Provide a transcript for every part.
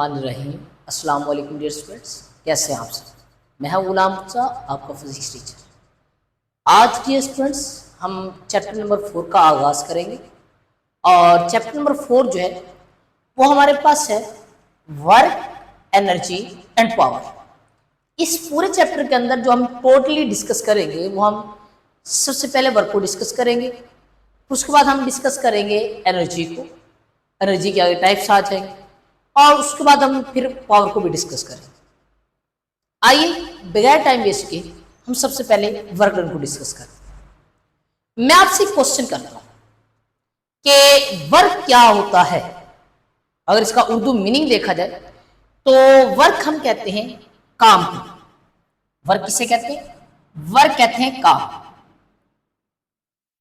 रहीम अस्सलाम वालेकुम dear students, कैसे हैं आप सब। मैं हूं गुलाम मुर्तज़ा, आपका फिजिक्स टीचर। आज डियर स्टूडेंट्स हम चैप्टर नंबर 4 का आगाज़ करेंगे और चैप्टर नंबर 4 जो है वो हमारे पास है वर्क, एनर्जी एंड पावर। इस पूरे चैप्टर के अंदर जो हम टोटली डिस्कस करेंगे वो हम सबसे पहले वर्क को डिस्कस करेंगे, उसके बाद हम डिस्कस करेंगे एनर्जी को, एनर्जी के आगे टाइप्स आ जाएंगे और उसके बाद हम फिर पावर को भी डिस्कस करेंगे। आइए बगैर टाइम वेस्ट किए हम सबसे पहले वर्क डन को डिस्कस करें। मैं आपसे क्वेश्चन करता हूं कि वर्क क्या होता है। अगर इसका उर्दू मीनिंग देखा जाए तो वर्क हम कहते हैं काम को। वर्क किसे कहते हैं? वर्क कहते हैं काम।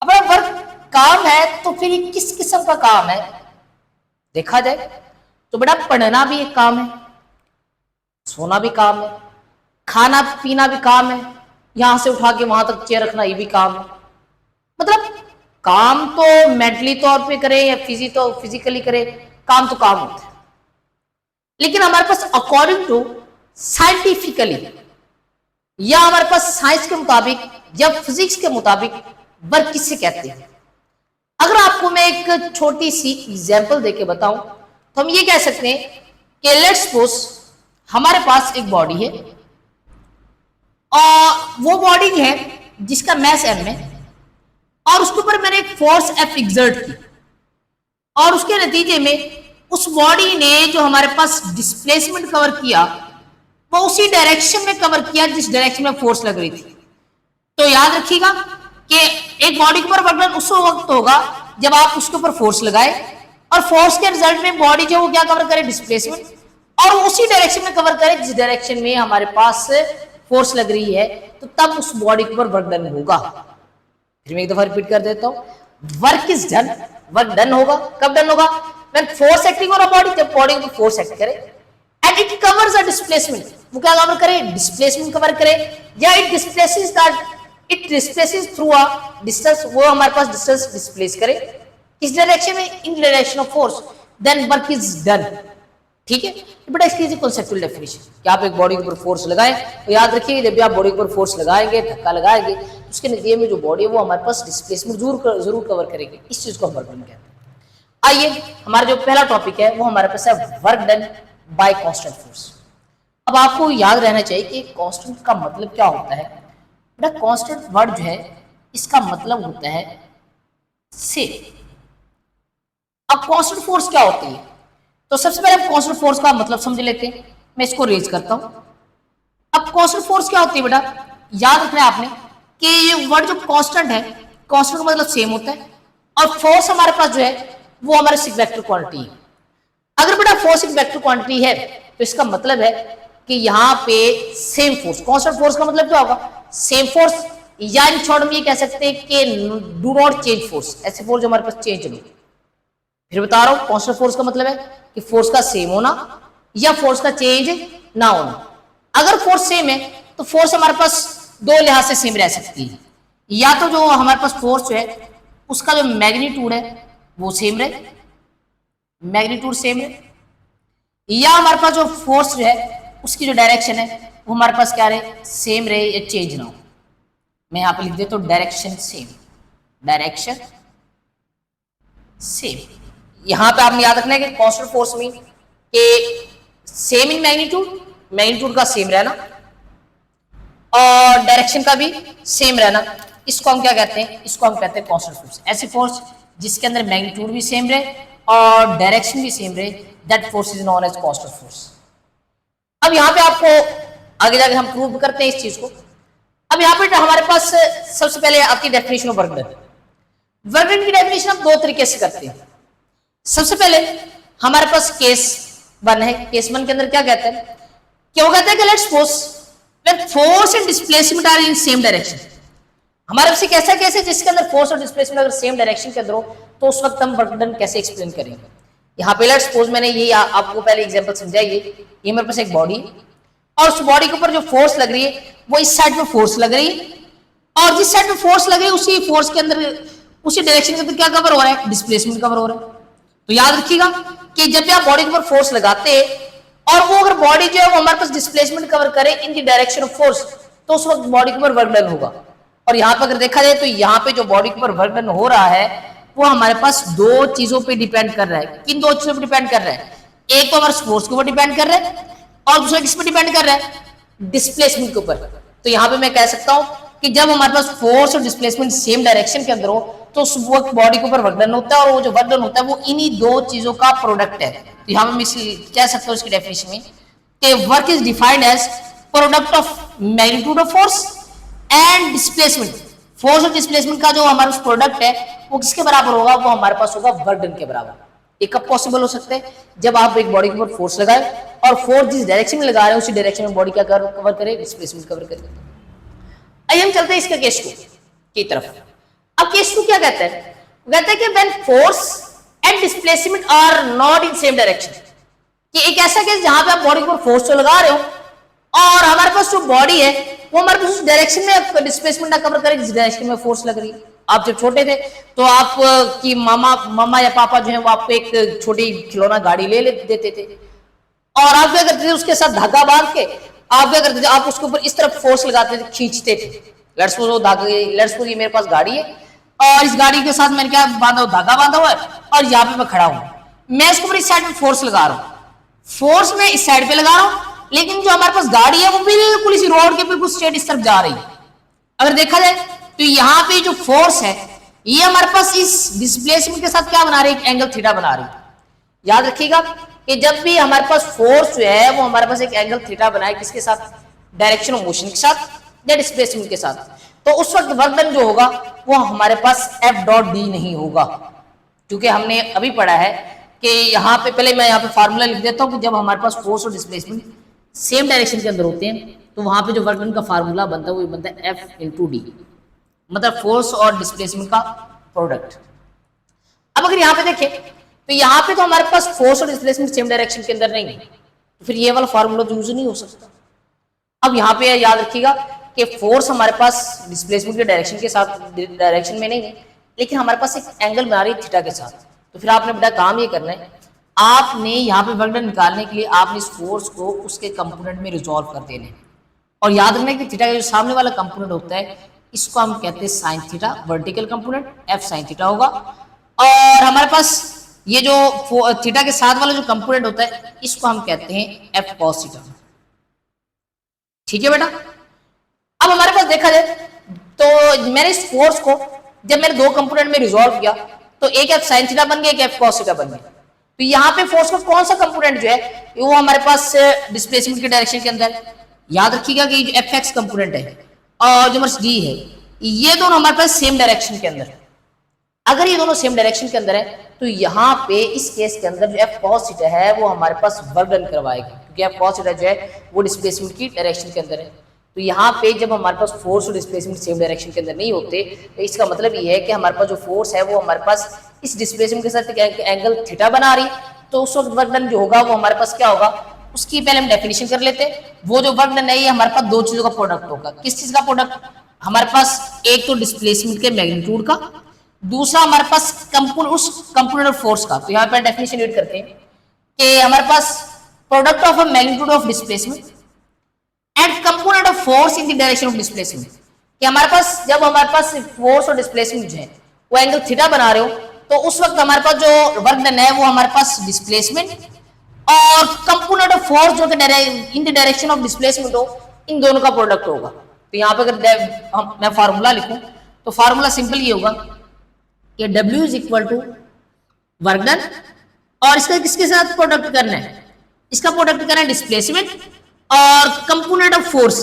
अब वर्क काम है तो फिर ये किस किस्म का काम है देखा जाए तो बेटा पढ़ना भी एक काम है, सोना भी काम है, खाना पीना भी काम है, यहां से उठा के वहां तक चेयर रखना ये भी काम है। मतलब काम तो मेंटली तौर पे करे या फिजिकली करे, काम तो काम होता है। लेकिन हमारे पास अकॉर्डिंग टू साइंटिफिकली या हमारे पास साइंस के मुताबिक या फिजिक्स के मुताबिक वर्क किसे कहते हैं। अगर आपको मैं एक छोटी सी एग्जांपल देके बताऊं तो हम ये कह सकते हैं कि लेट्स सपोज हमारे पास एक बॉडी है और वो बॉडी है जिसका मैस m है और उसके ऊपर मैंने एक फोर्स F एक्सर्ट की और उसके नतीजे में उस बॉडी ने जो हमारे पास डिस्प्लेसमेंट कवर किया वो उसी डायरेक्शन में कवर किया जिस डायरेक्शन में फोर्स लग रही थी। तो याद रखिएगा कि एक बॉडी के ऊपर वर्क डन उस वक्त होगा जब आप उसके ऊपर फोर्स लगाए और फोर्स के रिजल्ट में बॉडी जो वो क्या कवर करे, डिस्प्लेसमेंट, और उसी डायरेक्शन में कवर करे जिस डायरेक्शन में हमारे पास फोर्स लग रही है, तो तब उस बॉडी के ऊपर वर्क डन होगा। फिर मैं एक दफा रिपीट कर देता हूं, work is done, work done होगा। कब डन होगा? When force acting on a body, जब बॉडी के ऊपर फोर्स एक्ट करे and it covers a displacement. वो क्या कवर करे? डिस्प्लेसमेंट कवर करे, या it displaces that, it displaces through a distance, वो हमारे पास डिस्टेंस डिस्प्लेस करे किस डायरेक्शन में? In direction of force, then work is done. ठीक है, बड़ा इसकी कॉन्सेप्चुअल डेफिनेशन कि आप एक बॉडी के ऊपर फोर्स लगाएं तो याद रखिए जब भी आप बॉडी के ऊपर फोर्स लगाएंगे, धक्का लगाएंगे, उसके नतीजे में जो बॉडी है वो हमारे पास डिस्प्लेसमेंट जरूर कवर करेगी। इस चीज को हम वर्क डन कहते हैं। आइए हमारा जो पहला टॉपिक है वो हमारे पास है work done by constant force. अब आपको याद रहना चाहिए कि कांस्टेंट का मतलब क्या होता है। बेटा कांस्टेंट वर्ड जो है इसका मतलब होता है सेम। अब कांस्टेंट फोर्स क्या होती है तो सबसे पहले हम कांस्टेंट फोर्स का मतलब समझ लेते हैं। मैं इसको रेज करता हूं। अब कांस्टेंट फोर्स क्या होती है बेटा, याद रखना है आपने कि ये वर्ड जो कांस्टेंट है, कांस्टेंट का मतलब सेम होता है और फोर्स हमारे पास जो है वो हमारे एक वेक्टर क्वांटिटी है। अगर बेटा फोर्स एक वेक्टर क्वांटिटी है तो इसका मतलब है कि यहाँ पे सेम फोर्स, कांस्टेंट फोर्स का मतलब क्या होगा? सेम फोर्स, या इन शॉर्ट में ये कह सकते हैं कि डू नॉट चेंज फोर्स, ऐसे फोर्स जो हमारे पास चेंज नहीं। फिर बता रहा हूं कांस्टेंट फोर्स का मतलब है कि फोर्स का सेम होना या फोर्स का चेंज ना होना। अगर फोर्स सेम है तो फोर्स हमारे पास दो लिहाज से सेम रह सकती है, या तो जो हमारे पास फोर्स है उसका जो मैग्नीट्यूड है वो सेम रहे, मैग्नीट्यूड सेम है, या हमारे पास जो फोर्स जो है उसकी जो डायरेक्शन है वो हमारे पास क्या रहे, सेम रहे या चेंज ना हो। मैं यहां पे लिख देता हूं डायरेक्शन सेम, डायरेक्शन सेम। यहां पे आपने याद रखना है कि कांस्टेंट फोर्स में कि सेम इन मैग्नीट्यूड, मैग्नीट्यूड का सेम रहना और डायरेक्शन का भी सेम रहना, इसको हम क्या कहते हैं? इसको हम कहते हैं कांस्टेंट फोर्स। ऐसी फोर्स जिसके अंदर मैग्नीट्यूड भी सेम रहे और डायरेक्शन भी सेम रहे, that force is known as constant force. अब यहां पे आपको आगे जाके हम प्रूव करते हैं इस चीज को। अब यहां पे हमारे पास सबसे पहले आपकी definition of work done. Work done की डेफिनेशन हम दो तरीके से करते हैं। सबसे पहले हमारे पास केस वन है। केस वन के अंदर क्या कहते हैं? क्यों कहते हैं कि let's suppose when force and displacement are in same direction. हमारे पास एक ऐसा केस है जिसके अंदर फोर्स और डिस्प्लेसमेंट अगर सेम डायरेक्शन के अंदर हो तो उस वक्त हम वर्क डन कैसे एक्सप्लेन करेंगे। यहाँ पे लेट्स सपोज मैंने ये आपको पहले एग्जांपल समझाई, ये मेरे पास एक बॉडी है और उस बॉडी के ऊपर जो फोर्स लग रही है वो इस साइड में फोर्स लग रही है और जिस साइड में फोर्स लग रही है उसी फोर्स के अंदर, उसी डायरेक्शन के अंदर क्या कवर हो रहा है? डिस्प्लेसमेंट कवर हो रहा है। तो याद रखिएगा कि जब भी आप बॉडी के ऊपर फोर्स लगाते हैं और वो अगर बॉडी जो है वो हमारे पास डिस्प्लेसमेंट कवर करे इन द डायरेक्शन ऑफ फोर्स, तो उस वक्त बॉडी के ऊपर वर्क डन होगा। और यहाँ पे अगर देखा जाए तो यहाँ पे जो बॉडी के ऊपर वर्क डन हो रहा है वो हमारे पास दो चीजों पे डिपेंड कर रहा है। किन दो चीजों पे डिपेंड कर रहा है? एक तो हमारे फोर्स के ऊपर डिपेंड कर रहा है और दूसरा किस पे डिपेंड कर रहा है? डिस्प्लेसमेंट के ऊपर। तो यहाँ पे मैं कह सकता हूं कि जब हमारे पास फोर्स और डिस्प्लेसमेंट सेम डायरेक्शन के अंदर हो तो उस वक्त बॉडी के ऊपर वर्क डन होता है, और वो जो वर्क डन होता है वो इन्हीं दो चीजों का प्रोडक्ट है। तो यहाँ पे मैं कह सकता हूँ इसकी डेफिनेशन में कि work is defined as product of magnitude of force and displacement. Force और डिस्प्लेसमेंट का जो हमारा प्रोडक्ट है वो किसके बराबर होगा? वो हमारे पास होगा वर्क डन के बराबर। ये कब पॉसिबल हो सकता है? जब आप एक बॉडी के ऊपर फोर्स लगाए और फोर्स जिस डायरेक्शन में लगा रहे हैं उसी डायरेक्शन में बॉडी क्या कवर करे? डिस्प्लेसमेंट कवर करे। आइए हम चलते हैं इसके केस टू की तरफ। अब केस टू क्या कहता है? कहता है कि when force and displacement are not in same direction, कि एक ऐसा केस जहां पे आप बॉडी के ऊपर फोर्स तो लगा रहे हो और हमारे पास जो बॉडी है वो हमारे पास उस डायरेक्शन में डिस्प्लेसमेंट ना कवर करे जिस डायरेक्शन में फोर्स लग रही है। आप जब छोटे थे तो आप की मामा या पापा जो है वो आपको एक छोटी खिलौना गाड़ी ले देते थे और आप क्या करते थे? उसके साथ धागा बांध के आप क्या करते थे? आप उसके ऊपर इस तरफ फोर्स लगाते थे, खींचते थे। लेट्स सपोज वो धागे, लेट्स सपोज ये मेरे पास गाड़ी है और इस गाड़ी के साथ मैंने क्या बांधा, धागा बांधा हुआ है और यहाँ पे मैं खड़ा हूं, मैं इसके ऊपर इस साइड पे फोर्स लगा रहा हूँ, फोर्स में इस साइड पे लगा रहा हूँ, लेकिन जो हमारे पास गाड़ी है वो बिल्कुल इसी रोड के बिल्कुल स्ट्रेट इस तरफ जा रही है। अगर देखा जाए तो यहाँ पे जो फोर्स है ये हमारे पास इस डिस्प्लेसमेंट के साथ क्या बना रही है? एक एंगल थीटा बना रही है। याद रखिएगा कि जब भी हमारे पास फोर्स जो है वो हमारे पास एक एंगल थीटा बनाए, किसके साथ? डायरेक्शन ऑफ मोशन के साथ या डिस्प्लेसमेंट के साथ, तो उस वक्त वर्क डन जो होगा वो हमारे पास एफ डॉट डी नहीं होगा, क्योंकि हमने अभी पढ़ा है कि यहाँ पे, पहले मैं यहाँ पे फार्मूला लिख देता हूँ कि जब हमारे पास फोर्स और डिस्प्लेसमेंट सेम डायरेक्शन के अंदर होते हैं तो वहां पे जो वर्क डन का फार्मूला बनता है वो बनता है एफ इंटू डी, मतलब फोर्स और डिस्प्लेसमेंट का प्रोडक्ट। अब अगर यहाँ पे देखें तो यहाँ पे तो हमारे पास फोर्स और डिस्प्लेसमेंट सेम डायरेक्शन के अंदर नहीं है, तो फिर ये वाला फार्मूला तो यूज नहीं हो सकता। अब यहाँ पे याद रखिएगा कि फोर्स हमारे पास डिस्प्लेसमेंट के डायरेक्शन में नहीं है, लेकिन हमारे पास एक एंगल बना रही है थीटा के साथ। तो फिर आपने बेटा काम ये करना है, आपने यहाँ पे वर्क डन निकालने के लिए आपने इस फोर्स को उसके कंपोनेंट में रिजॉल्व कर देना है। और याद रखना है कि थीटा का जो सामने वाला कंपोनेंट होता है इसको हम कहते हैं sine theta, vertical component F sine theta होगा, और हमारे पास ये जो थीटा के साथ वाला जो कंपोनेंट होता है इसको हम कहते हैं एफ कॉस थीटा। ठीक है बेटा। अब हमारे पास देखा जाए तो मैंने इस फोर्स को जब मैंने दो कंपोनेंट में रिजॉल्व किया तो एक एफ साइन थीटा बन गया, एक एफ कॉस थीटा बन गया। तो यहाँ पे फोर्स का कौन सा कंपोनेंट जो है वो हमारे पास डिस्प्लेसमेंट के डायरेक्शन के अंदर, याद रखिएगा कि जो एफ एक्स कंपोनेंट है और जो हमारा डी है ये दोनों हमारे पास सेम डायरेक्शन के अंदर। अगर ये दोनों सेम डायरेक्शन के अंदर है तो यहाँ पे इस केस के अंदर जो एफ कॉस थीटा है वो हमारे पास वर्क डन करवाएगा, क्योंकि एफ कॉस थीटा जो है वो डिस्प्लेसमेंट की डायरेक्शन के अंदर है। तो यहाँ पे जब हमारे पास फोर्स और डिस्प्लेसमेंट सेम डायरेक्शन के अंदर नहीं होते तो इसका मतलब ये है कि हमारे पास जो फोर्स है वो हमारे पास इस डिस्प्लेसमेंट के साथ एंगल थीटा बना रही, तो उस वक्त वर्क डन जो होगा वो हमारे पास क्या होगा उसकी पहले हम डेफिनेशन कर लेते हैं। वो जो वर्क डन है ये हमारे पास दो चीजों का प्रोडक्ट होगा। किस चीज का प्रोडक्ट? हमारे पास एक तो डिस्प्लेसमेंट के मैग्नीट्यूड का, दूसरा हमारे पास उस कंपोनेंट ऑफ फोर्स का। तो यहाँ पर डेफिनेशन यूज करते हैं कि हमारे पास product of a magnitude of displacement and component of force in the direction of displacement, कि हमारे पास जब हमारे पास फोर्स और डिस्प्लेसमेंट जो है वो एंगल थीटा बना रहे हो तो उस वक्त हमारे पास जो वर्क डन है वो हमारे पास डिस्प्लेसमेंट और कंपोनेंट ऑफ फोर्स जो इन द डायरेक्शन ऑफ डिस्प्लेसमेंट हो, इन दोनों का प्रोडक्ट होगा। तो यहाँ पे अगर मैं फार्मूला लिखूं तो फार्मूला सिंपल ये होगा कि W is equal to work done, और इसका किसके साथ प्रोडक्ट करना है? इसका प्रोडक्ट करना है डिस्प्लेसमेंट और कंपोनेंट ऑफ फोर्स।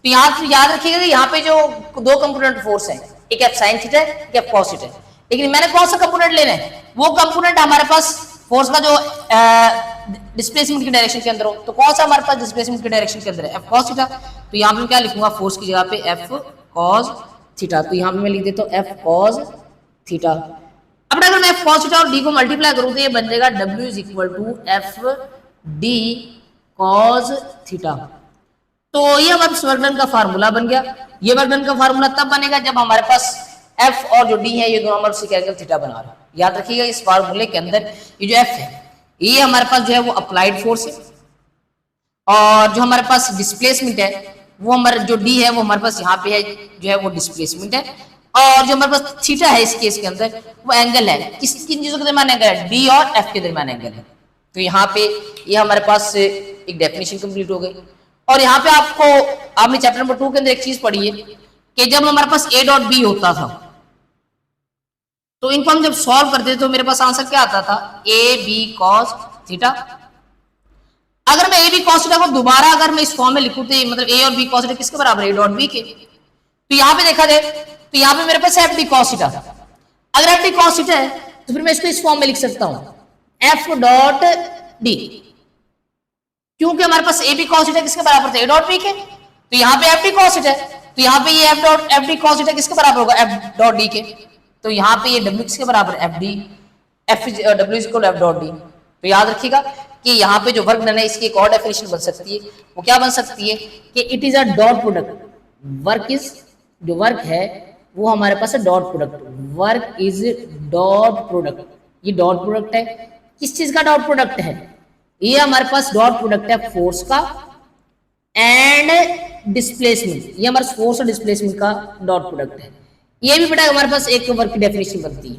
तो यहाँ याद रखिएगा कि यहाँ पे जो दो कंपोनेंट फोर्स है, एक एफ साइन थीटा है, एक एफ कॉस थीटा है, लेकिन मैंने कौन सा कंपोनेंट लेना है? वो कंपोनेंट हमारे पास फोर्स का जो डिस्प्लेसमेंट की डायरेक्शन के अंदर हो, तो कौन सा हमारे पास डिस्प्लेसमेंट की डायरेक्शन के अंदर है? F cos theta. तो यहाँ पे क्या लिखूंगा? फोर्स की जगह पे एफ कॉस थीटा। तो यहाँ पे मैं लिख देता हूँ एफ कॉस थीटा। अब अगर मैं एफ कॉस थीटा और डी को मल्टीप्लाई करूँ तो ये बन जाएगा W is equal to F d cos theta. तो ये हमारे वर्क डन का फार्मूला बन गया। ये वर्क डन का फार्मूला तब बनेगा जब हमारे पास एफ और जो डी है ये दोनों हमारे उसके एंगल थीटा बना रहे हैं। याद रखिएगा इस फार्मूले के अंदर ये जो एफ है ये हमारे पास जो है वो अप्लाइड फोर्स है और जो हमारे पास डिस्प्लेसमेंट है वो हमारा जो डी है वो हमारे पास यहाँ पे है, जो है वो डिस्प्लेसमेंट है। और जो हमारे पास थीटा है इस केस के अंदर वो एंगल है, किन चीजों के दरमियान एंगल है, डी और एफ के दरमियान एंगल है। तो यहाँ पे ये हमारे पास एक डेफिनेशन कंप्लीट हो गई। और यहाँ पे आपने चैप्टर नंबर 2 के अंदर एक चीज पढ़ी है कि जब हमारे पास ए डॉट बी होता था तो इनको हम जब सॉल्व करते थे तो मेरे पास आंसर क्या आता था, ए बी कॉस थीटा। अगर मैं ए बी कॉस थीटा को दोबारा अगर मैं इस फॉर्म में लिखूं तो मतलब ए और बी कॉस थीटा किसके बराबर है, ए डॉट बी के। तो यहाँ पे देखा जाए तो यहाँ पे मेरे पास एफ डी कॉस थीटा, अगर एफ डी कॉस थीटा है तो फिर मैं इसको इस फॉर्म में लिख सकता हूं एफ डॉट डी, क्योंकि हमारे पास ए बी कॉस थीटा किसके बराबर था, ए डॉट बी के। तो यहाँ पे एफ डी कॉस थीटा है तो यहाँ पे ये एफ डी कॉस थीटा किसके बराबर होगा, एफ डॉट डी के। तो यहाँ पे ये डब्ल्यू किसके बराबर, F D, F W is equal F dot D. तो याद रखिएगा कि यहाँ पे जो वर्क डन है इसकी एक और डेफिनेशन बन सकती है, वो क्या बन सकती है कि it is a dot product. Work is, जो वर्क है वो हमारे पास है dot product, work is dot product. ये डॉट प्रोडक्ट है, किस चीज का डॉट प्रोडक्ट है, ये हमारे पास डॉट प्रोडक्ट है फोर्स का एंड डिस्प्लेसमेंट, ये हमारे फोर्स और डिस्प्लेसमेंट का डॉट प्रोडक्ट है। ये भी बेटा हमारे पास एक वर्क की डेफिनेशन बनती है,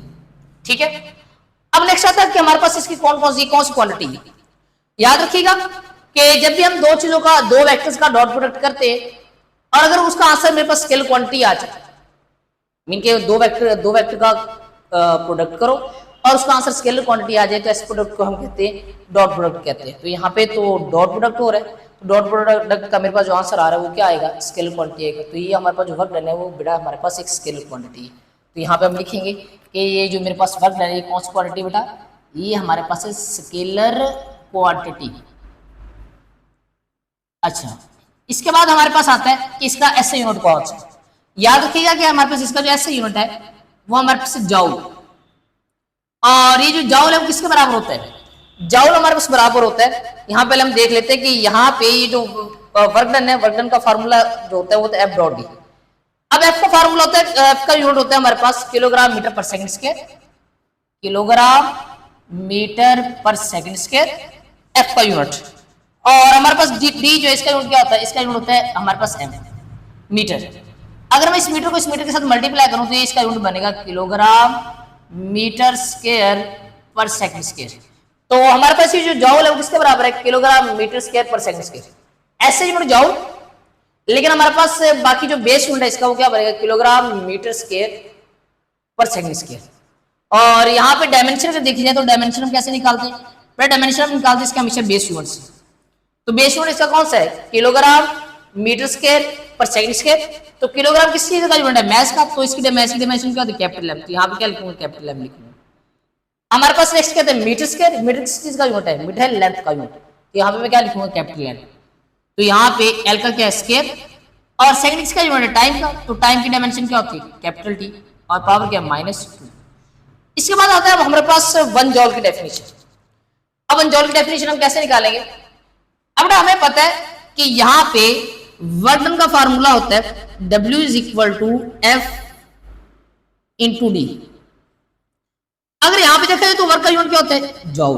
ठीक है। अब नेक्स्ट आता है कि हमारे पास इसकी कौन सी क्वांटिटी है। याद रखिएगा कि जब भी हम दो चीजों का, दो वेक्टर्स का डॉट प्रोडक्ट करते हैं और अगर उसका आंसर मेरे पास स्केलर क्वांटिटी आ जाए, मीन के दो वेक्टर का प्रोडक्ट करो और उसका आंसर स्केलर क्वांटिटी आ जाए तो इस प्रोडक्ट को हम कहते हैं डॉट प्रोडक्ट कहते हैं। तो यहाँ पे तो डॉट प्रोडक्ट हो रहा है, तो डॉट प्रोडक्ट का मेरे पास जो आंसर आ रहा है वो क्या आएगा, स्केलर क्वांटिटी आएगा। तो ये हमारे पास जो वर्क डन है वो बेटा हमारे पास एक स्केलर क्वांटिटी है। तो यहाँ पे हम लिखेंगे कि ये जो मेरे पास वर्क डन है ये कौन सी क्वांटिटी बेटा, ये हमारे पास है स्केलर क्वांटिटी। अच्छा, इसके बाद हमारे पास आता है कि इसका एसआई यूनिट कौन सा। याद रखिएगा कि हमारे पास इसका जो एसआई यूनिट है वो हमारे पास जाउल, और ये जो जाउल है वो किसके बराबर होता है, जाउल हमारे पास बराबर होता है। यहाँ पहले हम देख लेते हैं कि यहाँ पे ये जो वर्क डन है, वर्क डन का फार्मूला जो होता है वो तो एफ डॉट डी। अब एफ का फार्मूला होता है, एफ का यूनिट होता है हमारे पास किलोग्राम मीटर पर सेकंड स्क्वायर, किलोग्राम मीटर पर सेकंड स्क्वायर एफ का यूनिट। और हमारे पास डी जो इसका यूनिट क्या होता है, इसका यूनिट होता है हमारे पास एम, मीटर। अगर मैं इस मीटर को इस मीटर के साथ मल्टीप्लाई करूं तो ये इसका यूनिट बनेगा किलोग्राम मीटर स्क्वायर पर सेकंड स्क्वायर। तो हमारे पास ये जो जाउल है वो किसके बराबर है, किलोग्राम मीटर स्क्वायर पर सेकंड स्क्वायर। ऐसे यूनिट जाउल, लेकिन हमारे पास बाकी जो बेस यूनिट है इसका वो क्या बनेगा, किलोग्राम मीटर स्क्वायर पर सेकंड स्क्वायर। और यहाँ पे डायमेंशन अगर देखी जाए तो डायमेंशन हम कैसे निकालते हैं, पहले डायमेंशन हम निकालते हैं इसका हमेशा बेस यूनिट से। तो बेस यूनिट इसका कौन सा है, किलोग्राम मीटर स्क्वायर पर सेकंड स्क्वायर। तो किलोग्राम किस चीज का यूनिट है, मैस का, तो इसकी डायमेंशन क्या होती है, कैपिटल एम। तो यहाँ पे क्या लिखूंगा, कैपिटल एम लिखूंगा। हमारे पास नेक्स्ट कहते हैं मीटर स्क्वायर, मीटर किस चीज का यूनिट है, मीटर है लेंथ का यूनिट। तो यहाँ पे मैं क्या लिखूंगा, कैपिटल एन। तो यहाँ पे एल का क्या है, स्क्वायर, और सेकंड किसका यूनिट है, टाइम का। तो टाइम की डायमेंशन क्या होती है, कैपिटल टी, और पावर क्या, -2। इसके बाद आता है हमारे पास 1 जॉल की डेफिनेशन। अब 1 जॉल की डेफिनेशन हम कैसे निकालेंगे। अब हमें पता है कि यहाँ पे वर्क डन का फार्मूला होता है W is equal to F into d. अगर यहां पे देखा जाए तो वर्क का यूनिट क्या होता है, जॉल,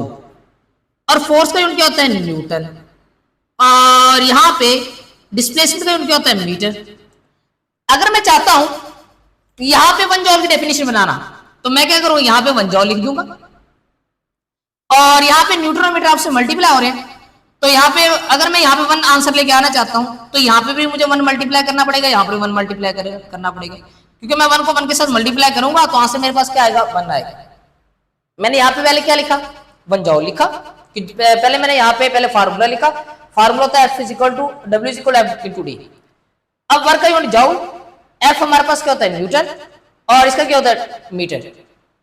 और फोर्स का यूनिट क्या होता है, न्यूटन, और यहां पे डिस्प्लेसमेंट का यूनिट क्या होता है, मीटर। अगर मैं चाहता हूं यहां पे 1 जॉल की डेफिनेशन बनाना तो मैं क्या करूंगा, यहां पे 1 जॉल लिख दूंगा, और यहाँ पे न्यूटन और मीटर आपसे मल्टीप्लाई हो रहे हैं। तो यहाँ पे अगर मैं यहाँ पे 1 आंसर लेके आना चाहता हूँ तो यहाँ पे भी मुझे 1 मल्टीप्लाई करना पड़ेगा, यहाँ पे 1 मल्टीप्लाई करना पड़ेगा, क्योंकि मैं 1 को 1 के साथ मल्टीप्लाई करूंगा तो आंसर मेरे पास क्या आएगा, 1 आएगा। मैंने यहाँ पे पहले क्या लिखा, 1 जॉल लिखा, पहले मैंने यहाँ पे पहले फार्मूला लिखा, फार्मूला होता है F is equal to W is equal F into d. अब वर्क का यूनिट जॉल, F हमारे पास क्या होता है, न्यूटन, और इसका क्या होता है, मीटर।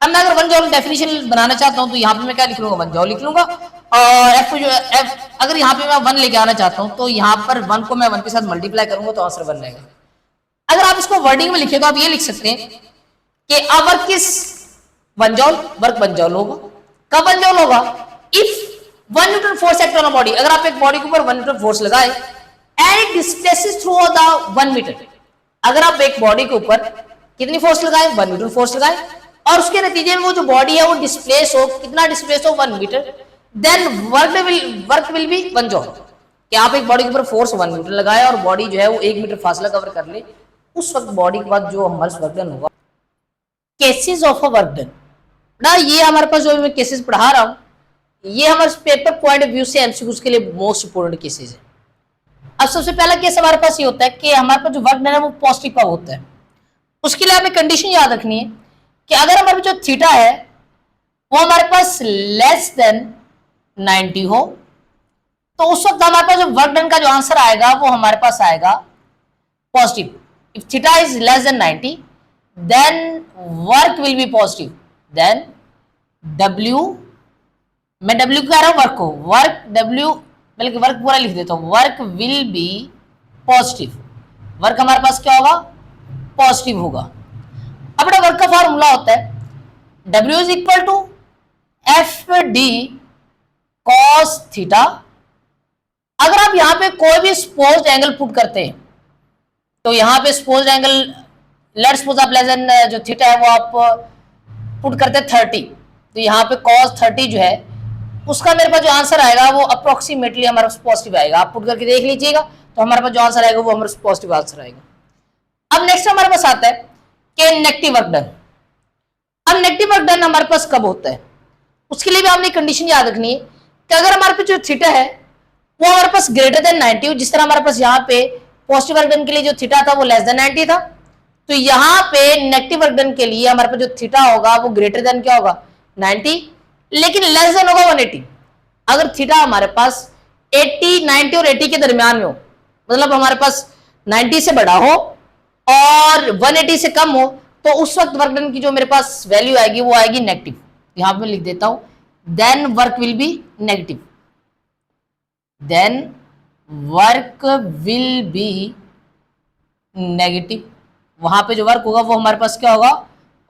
अब मैं अगर 1 जॉल डेफिनेशन बनाना चाहता हूं तो यहाँ पे मैं क्या लिख लूंगा, 1 जॉल लिख लूंगा, और F अगर यहाँ पे मैं 1 लेके आना चाहता हूं तो यहाँ पर 1 को मैं 1 के साथ मल्टीप्लाई करूंगा तो आंसर 1 आएगा। अगर आप इसको वर्डिंग में लिखे तो आप ये लिख सकते हैं कि अब वर्क किस 1 जॉल, वर्क 1 जॉल होगा। कब 1 जॉल होगा, if 1 newton force act on a body, अगर आप एक बॉडी के ऊपर 1 न्यूटन फोर्स लगाए and it displaces through the 1 metre. अगर आप एक बॉडी के ऊपर कितनी फोर्स लगाए, 1 न्यूटन फोर्स लगाए, और उसके नतीजे में वो जो बॉडी है वो डिस्प्लेस हो, कितना डिस्प्लेस हो, 1 metre, then work will be 1 joule. कि आप एक बॉडी के ऊपर फोर्स 1 मीटर लगाए और बॉडी जो है वो 1 मीटर फासला कवर कर ले, उस वक्त बॉडी के बाद जो हमारे वर्क डन होगा। Cases of a work done ना, ये हमारे पास जो मैं केसेस पढ़ा रहा हूँ ये हमारे पेपर पॉइंट ऑफ व्यू से एमसीक्यूज के लिए मोस्ट इंपोर्टेंट केसेस है। अब सबसे पहला केस हमारे पास ये होता है कि हमारे पास जो वर्क डन है वो पॉजिटिव का होता है। उसके लिए हमें कंडीशन याद रखनी है कि अगर हमारे जो थीटा है वो हमारे पास लेस देन 90 हो, तो उस वक्त हमारे पास जो वर्क डन का जो आंसर आएगा वो हमारे पास आएगा positive. If theta is less than 90 then work will be positive, then W, मैं W कह रहा हूं वर्क को, वर्क W बल्कि वर्क पूरा लिख देता हूं, work will be positive, work हमारे पास क्या होगा पॉजिटिव होगा। अब बड़ा वर्क का फॉर्मूला होता है W is equal to F d cos theta. अगर आप यहां पे कोई भी सपोज्ड एंगल पुट करते हैं तो यहां पे सपोज्ड एंगल लेट्स सपोज आप लेस देन जो थीटा है वो आप पुट करते हैं 30, तो यहाँ पे cos 30 जो है उसका मेरे पास जो आंसर आएगा वो अप्रोक्सीमेटली हमारे पास पॉजिटिव आएगा। आप पुट करके देख लीजिएगा तो हमारे पास जो आंसर आएगा वो हमारे पास पॉजिटिव आंसर आएगा। अब नेक्स्ट हमारे पास आता है कि नेगेटिव वर्क डन। अब नेगेटिव वर्क डन हमारे पास कब होता है, उसके लिए भी आपने कंडीशन याद रखनी है कि अगर हमारे पास जो थीटा है वो हमारे पास ग्रेटर देन 90 हो, जिस तरह हमारे पास यहाँ पे पॉजिटिव वर्क डन के लिए जो थीटा था वो लेस देन 90 था, तो यहाँ पे नेगेटिव वर्क डन के लिए हमारे पास जो थीटा होगा वो ग्रेटर देन क्या होगा 90, लेकिन लेस देन होगा 180। अगर थीटा हमारे पास 80, 90 और 80 के दरमियान में हो, मतलब हमारे पास 90 से बड़ा हो और 180 से कम हो, तो उस वक्त वर्क डन की जो मेरे पास वैल्यू आएगी वो आएगी नेगेटिव। यहां पे लिख देता हूं then work will be negative, then work will be negative. वहां पे जो वर्क होगा वो हमारे पास क्या होगा,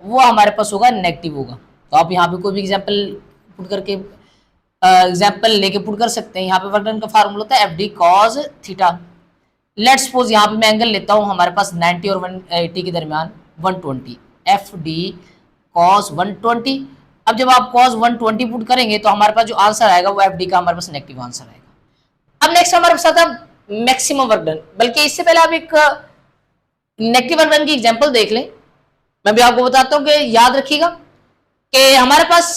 वो हमारे पास होगा नेगेटिव होगा। तो आप यहाँ पे कोई भी एग्जांपल पुट करके एग्जांपल लेके पुट कर सकते हैं। यहाँ पे वर्क डन का फार्मूला होता है F d cos theta. Let's suppose यहाँ पे मैं एंगल लेता हूँ हमारे पास 90 और 180 के दरमियान 120, एफ डी कॉस 120। अब जब आप कॉस 120 पुट करेंगे तो हमारे पास जो आंसर आएगा वो एफ डी का हमारे पास नेगेटिव आंसर आएगा। अब नेक्स्ट हमारे पास आता है मैक्सिमम वर्क डन, बल्कि इससे पहले आप एक नेगेटिव वर्क डन की एग्जांपल देख लें। मैं भी आपको बताता हूं कि याद रखिएगा कि हमारे पास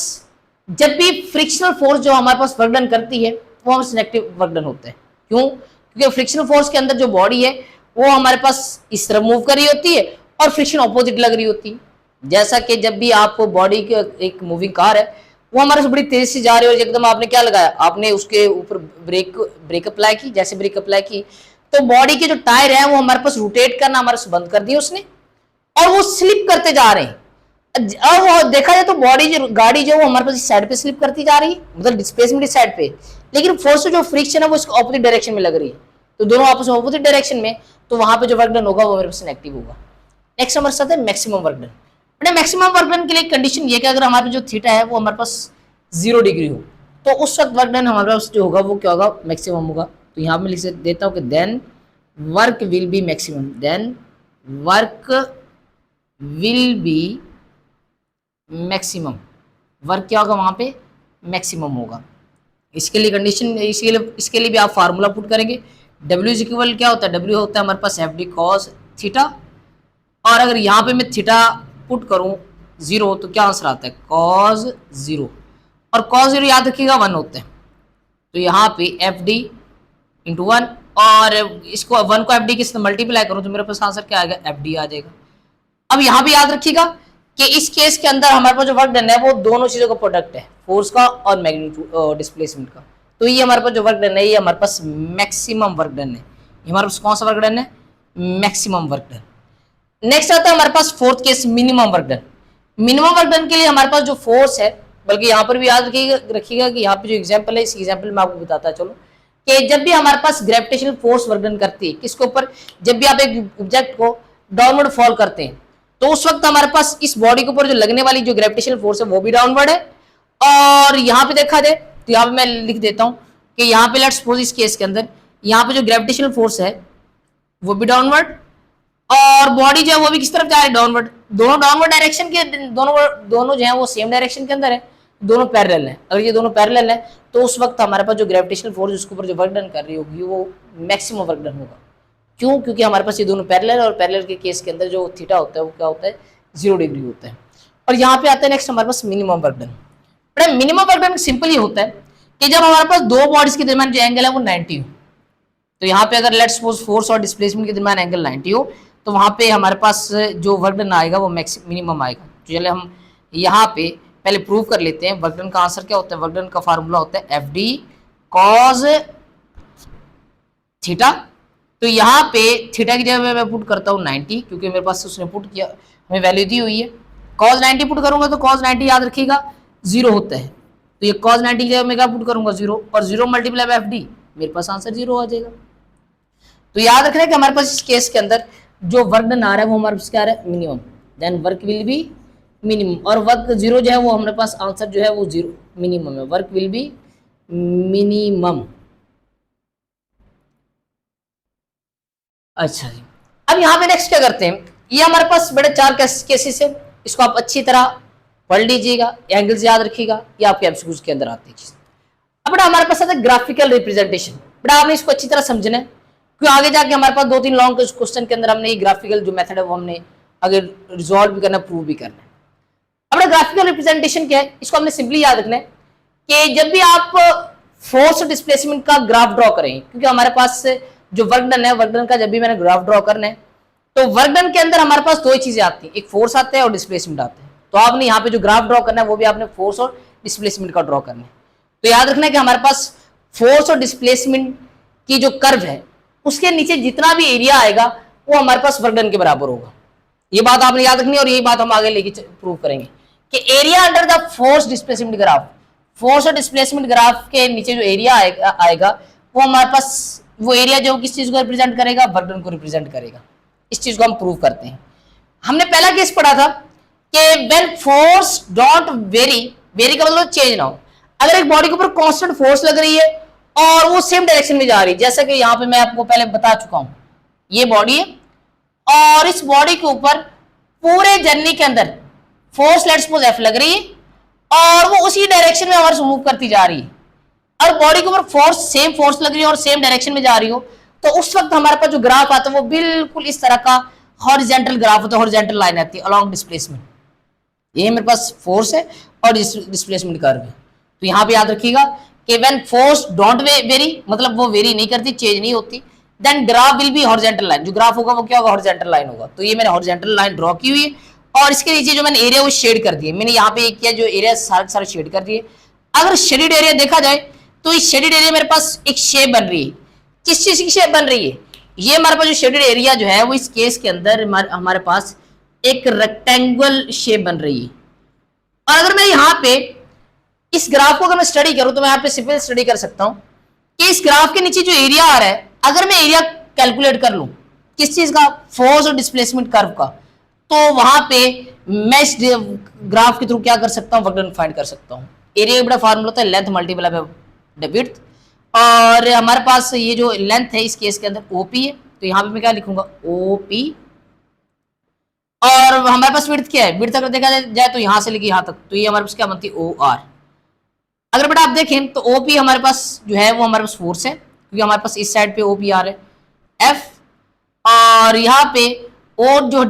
जब भी फ्रिक्शनल फोर्स जो हमारे पास वर्क डन करती है वो हमारे नेगेटिव वर्क डन होता है। क्यों? क्योंकि फ्रिक्शनल फोर्स के अंदर जो बॉडी है वो हमारे पास इस तरफ मूव कर रही होती है और फ्रिक्शन ऑपोजिट लग रही होती है। जैसा कि जब भी आप बॉडी की एक मूविंग कार है वो हमारे से बड़ी तेजी से जा रही है और एकदम आपने क्या लगाया, आपने उसके ऊपर ब्रेक अप्लाई की, जैसे ब्रेक अप्लाई की तो बॉडी के जो टायर है वो हमारे पास रोटेट करना हमारे से बंद कर दिया उसने और वो स्लिप करते जा रहे हैं। अब वो देखा जाए तो बॉडी जो गाड़ी जो वो हमारे पास इस साइड पे स्लिप करती जा रही है, मतलब डिस्प्लेसमेंट इस साइड पे, लेकिन फोर्स जो फ्रिक्शन है वो इसको ऑपोजिट डायरेक्शन में लग रही है, तो दोनों आपस में ऑपोजिट डायरेक्शन में, तो वहां पे जो वर्क डन होगा वो मेरे पास नेगेटिव होगा। नेक्स्ट हमारे साथ है maximum work done. But maximum work done के लिए कंडीशन ये कि अगर हमारे जो थीटा है वो हमारे पास 0 डिग्री हो तो उस वक्त वर्क डन हमारे पास जो होगा वो क्या होगा, मैक्सिमम होगा। तो यहाँ पे लिख देता हूँ कि then work will be maximum, then work will be maximum, work क्या होगा वहां पे मैक्सिमम होगा। इसके लिए कंडीशन, इसके लिए भी आप फार्मूला पुट करेंगे। W इज इक्वल क्या होता है, W होता है हमारे पास एफ डी कॉस थीटा, और अगर यहाँ पे मैं थीटा पुट करूँ 0 तो क्या आंसर आता है कॉस 0, और कॉस 0 याद रखिएगा 1 होता है, तो यहाँ पे एफ डी इंटू 1 और इसको 1 को एफ डी के मल्टीप्लाई करूँ तो मेरे पास आंसर क्या आएगा एफ डी आ जाएगा। अब यहाँ पे याद रखिएगा कि इस केस के अंदर हमारे पास जो वर्क डन है वो दोनों चीजों का प्रोडक्ट है, फोर्स का और मैग्नीट्यूड डिस्प्लेसमेंट का। तो ये हमारे पास जो वर्क डन है ये हमारे पास मैक्सिमम वर्क डन है। ये हमारे पास कौन सा वर्क डन है, मैक्सिमम वर्क डन। नेक्स्ट आता है हमारे पास fourth case minimum work done. Minimum work done के लिए हमारे पास जो फोर्स है, बल्कि यहाँ पर भी याद रखिएगा कि यहाँ पे जो एग्जाम्पल है इस एग्जाम्पल में आपको बताता है चलो कि जब भी हमारे पास ग्रेविटेशनल फोर्स वर्क डन करती है किसके ऊपर, जब भी आप एक ऑब्जेक्ट को डाउनवर्ड फॉल करते हैं तो उस वक्त हमारे पास इस बॉडी के ऊपर जो लगने वाली जो ग्रेविटेशनल फोर्स है वो भी डाउनवर्ड है। और यहाँ पे देखा जाए तो यहाँ पे मैं लिख देता हूँ कि यहाँ पे लेट्स सपोज इस केस के अंदर यहाँ पे जो ग्रेविटेशनल फोर्स है वो भी डाउनवर्ड और बॉडी जो है वो भी किस तरफ जा रही है डाउनवर्ड, दोनों डाउनवर्ड डायरेक्शन के, दोनों जो है वो सेम डायरेक्शन के अंदर है। दोनों पैरेलल हैं। अगर ये दोनों पैरेलल हैं तो उस वक्त हमारे पास जो ग्रेविटेशनल फोर्स उसके ऊपर जो वर्क डन कर रही होगी वो मैक्सिमम वर्क डन होगा। क्यों? क्योंकि हमारे पास ये दोनों पैरेलल है और पैरेलल के केस के अंदर जो थीटा होता है वो क्या होता है, 0 डिग्री होता है। और यहाँ पे आता है नेक्स्ट हमारे पास मिनिमम वर्क डन। बड़ा मिनिमम वर्क डन सिंपल ही होता है कि जब हमारे पास दो बॉडीज के दरमियान जो एंगल है वो 90 हो, तो यहाँ पे अगर लेट्स सपोज फोर्स और डिस्प्लेसमेंट के दरमियान एंगल 90 हो तो वहाँ पे हमारे पास जो वर्क डन आएगा वो मिनिमम आएगा। तो चलिए हम यहाँ पे पहले प्रूव कर लेते हैं वर्क डन का आंसर क्या होता है। वर्क डन का फार्मूला होता है एफ डी कॉज थीटा। तो यहाँ पे थीटा की जगह मैं पुट करता हूँ 90 क्योंकि मेरे पास उसने पुट किया, हमें वैल्यू दी हुई है। कॉज 90 पुट करूंगा तो कॉज 90 याद रखिएगा 0 होता है, तो ये कॉज 90 की जगह मैं क्या पुट करूंगा 0, और 0 मल्टीप्लाई बाय एफ डी, मेरे पास आंसर 0 आ जाएगा। तो याद रखना है कि हमारे पास इस केस के अंदर जो वर्क डन आ रहा है वो हमारे पास क्या आ रहा है, minimum, then work will be minimum, और वर्क 0 जो है वो हमारे पास आंसर जो है वो 0 मिनिमम है, वर्क विल बी मिनिमम। अच्छा जी, अब यहाँ पे नेक्स्ट क्या करते हैं, ये हमारे पास बड़े 4 केसेस है, इसको आप अच्छी तरह पढ़ लीजिएगा, एंगल्स याद रखिएगा, ये आपके एमसीक्यूज के अंदर आते हैं। अब बेटा हमारे पास आता है ग्राफिकल रिप्रेजेंटेशन। बेटा आपने इसको अच्छी तरह समझना है क्योंकि आगे जाके हमारे पास 2-3 लॉन्ग क्वेश्चन के अंदर हमने ये ग्राफिकल जो मेथड है वो हमने अगर रिजॉल्व भी करना, प्रूव भी करना है। अब ग्राफिकल रिप्रेजेंटेशन क्या है, इसको हमने सिंपली याद रखना है कि जब भी आप फोर्स और डिस्प्लेसमेंट का ग्राफ ड्रॉ करें, क्योंकि हमारे पास जो वर्क डन है, वर्क डन का जब भी मैंने ग्राफ ड्रॉ करना है तो वर्क डन के अंदर हमारे पास 2 ही चीजें आती हैं, एक फोर्स आता है और डिस्प्लेसमेंट आता है। तो आपने यहाँ पे जो ग्राफ ड्रॉ करना है वो भी आपने फोर्स और डिस्प्लेसमेंट का ड्रॉ करना है। तो याद रखना है कि हमारे पास फोर्स और डिस्प्लेसमेंट की जो कर्व है उसके नीचे जितना भी एरिया आएगा वो हमारे पास वर्क डन के बराबर होगा। ये बात आपने याद रखनी है और यही बात हम आगे लेके प्रूव करेंगे कि area under the force displacement graph, force और डिस्प्लेसमेंट ग्राफ के नीचे जो एरिया आएगा वो हमारे पास वो एरिया जो किस चीज को रिप्रेजेंट करेगा, वर्क डन को रिप्रेजेंट करेगा। इस चीज को हम प्रूव करते हैं। हमने पहला केस पढ़ा था कि when force don't very, very का मतलब चेंज ना हो, अगर एक बॉडी के ऊपर कांस्टेंट फोर्स लग रही है और वो सेम डायरेक्शन में जा रही है, जैसा कि यहाँ पे मैं आपको पहले बता चुका हूं, ये बॉडी है और इस बॉडी के ऊपर पूरे जर्नी के अंदर फोर्स लेट्स सपोज एफ लग रही है और वो उसी डायरेक्शन में हमारे मूव करती जा रही है, और बॉडी के ऊपर फोर्स सेम फोर्स लग रही है और सेम डायरेक्शन में जा रही हो, तो उस वक्त हमारे पास जो ग्राफ आता है वो बिल्कुल इस तरह का हॉरिजॉन्टल ग्राफ होता है, हॉरिजॉन्टल लाइन आती है अलोंग डिस्प्लेसमेंट। ये मेरे पास फोर्स है और डिस्प्लेसमेंट कर्व है। तो यहाँ पे याद रखिएगा कि व्हेन फोर्स डोंट वेरी, मतलब वो वेरी नहीं करती, चेंज नहीं होती, then graph will be horizontal line, जो ग्राफ होगा वो क्या होगा, हॉरिजॉन्टल लाइन होगा। तो ये मैंने हॉरिजॉन्टल लाइन ड्रॉ की हुई है और इसके नीचे जो मैंने एरिया वो शेड कर दिए, मैंने यहाँ पे किया जो एरिया सारे शेड कर दिए। अगर शेडेड एरिया देखा जाए तो इस शेडेड एरिया मेरे पास एक शेप बन रही है, किस चीज की शेप बन रही है, ये हमारे पास जो शेडेड एरिया जो है वो इस केस के अंदर हमारे पास एक रेक्टेंगुलर शेप बन रही है। और अगर मैं यहाँ पे इस ग्राफ को अगर मैं स्टडी करूं तो मैं यहाँ पे सिंपल स्टडी कर सकता हूं कि इस ग्राफ के नीचे जो एरिया आ रहा है, अगर मैं एरिया कैलकुलेट कर लूं किस चीज का, फोर्स और डिस्प्लेसमेंट कर्व का, तो वहां पे मैं इस ग्राफ के थ्रू क्या कर सकता हूं, वर्क डन फाइंड कर सकता हूं। एरिया का बड़ा फार्मूला होता है लेंथ मल्टीप्लाई बाय विड्थ, और हमारे पास ये जो लेंथ है इस केस के अंदर ओपी है, तो यहाँ पे मैं क्या लिखूंगा ओपी, और हमारे पास विड्थ क्या है, विड्थ अगर देखा जाए तो यहां से लेके यहां तक, तो ये हमारे पास क्या बनती है ओ आर। अगर बेटा आप देखें तो ओपी हमारे पास जो है वो हमारे पास फोर्स है क्योंकि हमारे पास इस साइड पे ओपी आर है एफ, और यहाँ पे ओ जो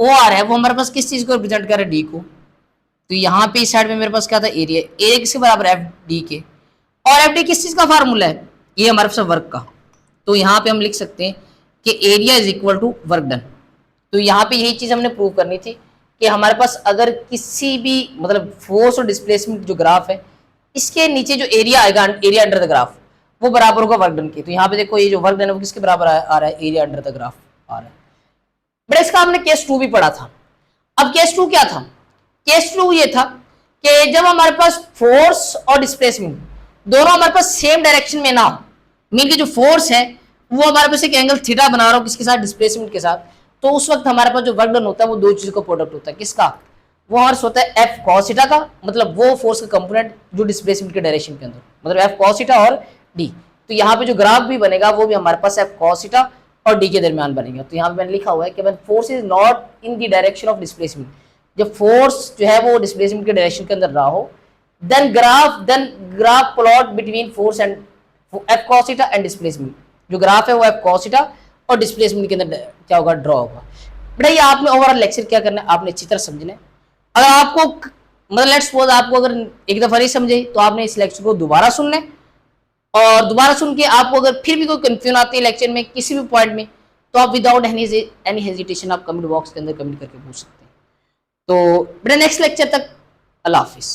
ओ आर है वो हमारे पास किस चीज को रिप्रेजेंट कर रहा है, डी को। तो यहाँ पे इस साइड में मेरे पास क्या था, एरिया, एरिया किसके बराबर है, एफ डी के, और एफ डी किस चीज का फार्मूला है, ये हमारे पास वर्क का। तो यहाँ पे हम लिख सकते हैं कि area is equal to work done. तो यहाँ पे यही चीज हमने प्रूव करनी थी कि हमारे पास अगर किसी भी मतलब फोर्स और डिस्प्लेसमेंट जो ग्राफ है इसके नीचे जो एरिया आएगा, एरिया अंडर द ग्राफ, वो बराबर होगा वर्क डन के। तो यहाँ पे देखो ये जो वर्क डन है वो किसके बराबर आ रहा है, एरिया अंडर द ग्राफ आ रहा है। बट इसका हमने केस 2 भी पढ़ा था। अब केस 2 क्या था, केस 2 ये था कि जब हमारे पास फोर्स और डिस्प्लेसमेंट दोनों हमारे पास सेम डायरेक्शन में ना हो, मीन की जो फोर्स है वो हमारे पास एक एंगल थीटा बना रहा हो किसके साथ, डिस्प्लेसमेंट के साथ, तो उस वक्त हमारे पास जो वर्क डन होता है वो 2 चीजों का प्रोडक्ट होता है, किसका, वो हमारे होता है एफ कॉस थीटा का, मतलब वो फोर्स का कंपोनेंट जो डिस्प्लेसमेंट के डायरेक्शन के अंदर, मतलब एफ कॉस थीटा और डी। तो यहाँ पे जो ग्राफ भी बनेगा वो भी हमारे पास एफ कॉस थीटा और डी के दरमियान बनेगा। तो यहाँ पे मैंने लिखा हुआ है कि when force is not in the direction of displacement, जब फोर्स जो है वो डिस्प्लेसमेंट के डायरेक्शन के अंदर रहा हो, then graph plot between force and F cos theta and displacement. जो ग्राफ है वो एफ कॉस थीटा और डिस्प्लेसमेंट के अंदर क्या होगा, ड्रॉ होगा। बेटा ये आपने ओवरऑल लेक्चर क्या करना है, आपने अच्छी तरह समझना है। अगर आपको मतलब लेट्स सपोज आपको अगर एक दफा नहीं समझे तो आपने इस लेक्चर को दोबारा सुनना है, और दोबारा सुन के आपको अगर फिर भी कोई कंफ्यूजन आती है लेक्चर में किसी भी पॉइंट में, तो आप विदाउट एनी हेजिटेशन आप कमेंट बॉक्स के अंदर कमेंट करके पूछ सकते हैं। तो बेटा नेक्स्ट लेक्चर तक अल्लाह हाफिज।